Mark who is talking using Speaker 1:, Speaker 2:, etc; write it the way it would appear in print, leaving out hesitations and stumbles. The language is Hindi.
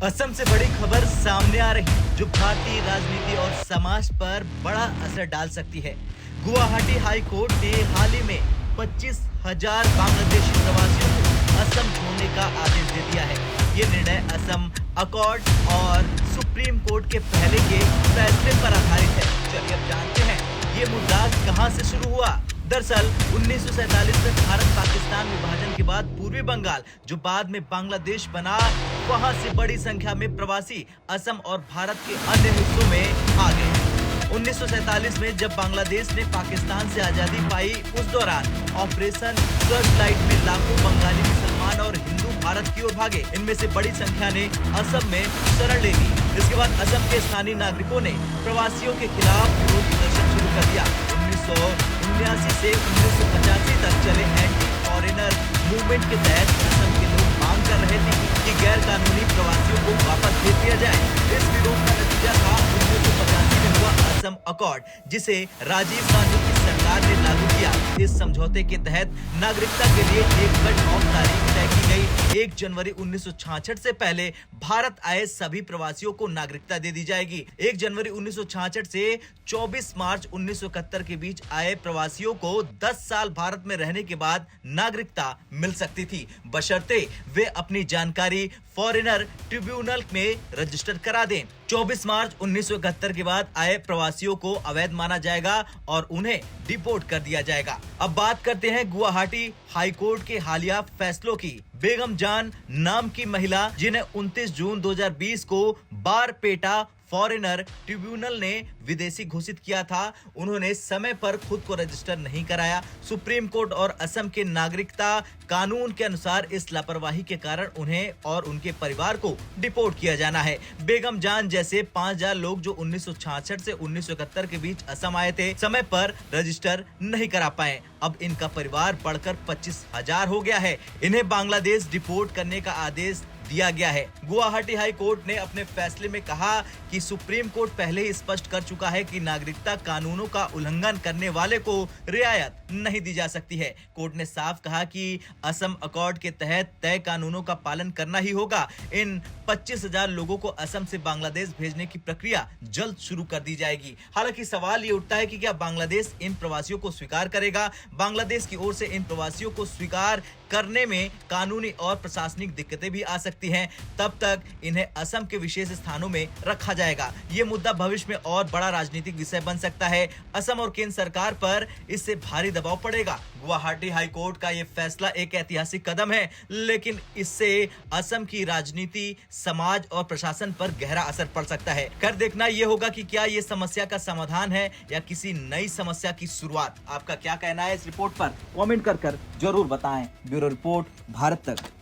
Speaker 1: असम से बड़ी खबर सामने आ रही जो भारतीय राजनीति और समाज पर बड़ा असर डाल सकती है। गुवाहाटी हाई कोर्ट ने हाल ही में 25,000 बांग्लादेशी प्रवासियों को असम छोड़ने का आदेश दे दिया है। ये निर्णय असम अकॉर्ड और सुप्रीम कोर्ट के पहले के फैसले पर आधारित है। चलिए अब जानते हैं ये मुद्दा कहां से शुरू हुआ। दरअसल 1947 में भारत पाकिस्तान विभाजन के बाद पूर्वी बंगाल जो बाद में बांग्लादेश बना, वहां से बड़ी संख्या में प्रवासी असम और भारत के अन्य हिस्सों में आ गए। 1947 में जब बांग्लादेश ने पाकिस्तान से आजादी पाई, उस दौरान ऑपरेशन सर्चलाइट में लाखों बंगाली मुसलमान और हिंदू भारत की ओर भागे। इनमें से बड़ी संख्या ने असम में शरण ले ली। इसके बाद असम के स्थानीय नागरिकों ने प्रवासियों के खिलाफ विरोध प्रदर्शन शुरू कर दिया। 1979 से 1985 तक चले एंटी फॉरेनर मूवमेंट के तहत असम के लोग मांग कर रहे थे कि गैर कानूनी प्रवासियों को वापस भेज दिया जाए। इस विरोध का नतीजा था 1985 में हुआ असम अकॉर्ड, जिसे राजीव गांधी की सरकार ने लागू किया। इस समझौते के तहत नागरिकता के लिए एक कट ऑफ तारीख तय की गई। 1 जनवरी 1966 से पहले भारत आए सभी प्रवासियों को नागरिकता दे दी जाएगी। 1 जनवरी 1966 से 24 मार्च 1971 के बीच आए प्रवासियों को 10 साल भारत में रहने के बाद नागरिकता मिल सकती थी, बशर्ते वे अपनी जानकारी फॉरेनर ट्रिब्यूनल में रजिस्टर करा दें। 24 मार्च 1971 के बाद आए प्रवासियों को अवैध माना जाएगा और उन्हें डिपोर्ट कर दिया जाएगा। अब बात करते हैं गुवाहाटी हाई कोर्ट के हालिया फैसलों की। बेगम जान नाम की महिला, जिन्हें 29 जून 2020 को बारपेटा फॉरेनर ट्रिब्यूनल ने विदेशी घोषित किया था, उन्होंने समय पर खुद को रजिस्टर नहीं कराया। सुप्रीम कोर्ट और असम के नागरिकता कानून के अनुसार इस लापरवाही के कारण उन्हें और उनके परिवार को डिपोर्ट किया जाना है। बेगम जान जैसे 5,000 लोग जो 1966 से 1971 के बीच असम आए थे, समय पर रजिस्टर नहीं करा पाए। अब इनका परिवार बढ़कर 25,000 हो गया है। इन्हें बांग्लादेश डिपोर्ट करने का आदेश दिया गया है। गुवाहाटी हाई कोर्ट ने अपने फैसले में कहा कि सुप्रीम कोर्ट पहले ही स्पष्ट कर चुका है कि नागरिकता कानूनों का उल्लंघन करने वाले को रियायत नहीं दी जा सकती है। कोर्ट ने साफ कहा कि असम अकॉर्ड के तहत तय कानूनों का पालन करना ही होगा। इन 25,000 लोगों को असम से बांग्लादेश भेजने की प्रक्रिया जल्द शुरू कर दी जाएगी। हालांकि सवाल ये उठता है कि क्या बांग्लादेश इन प्रवासियों को स्वीकार करेगा? बांग्लादेश की ओर से इन प्रवासियों को स्वीकार करने में कानूनी और प्रशासनिक दिक्कतें भी आ सकती हैं। तब तक इन्हें असम के विशेष स्थानों में रखा जाएगा। ये मुद्दा भविष्य में और बड़ा राजनीतिक विषय बन सकता है। असम और केंद्र सरकार पर इससे भारी दबाव पड़ेगा। गुवाहाटी हाई कोर्ट का ये फैसला एक ऐतिहासिक कदम है, लेकिन इससे असम की राजनीति, समाज और प्रशासन पर गहरा असर पड़ सकता है। कर देखना ये होगा कि क्या ये समस्या का समाधान है या किसी नई समस्या की शुरुआत। आपका क्या कहना है इस रिपोर्ट पर? कमेंट कर जरूर बताएं। ब्यूरो रिपोर्ट, भारत तक।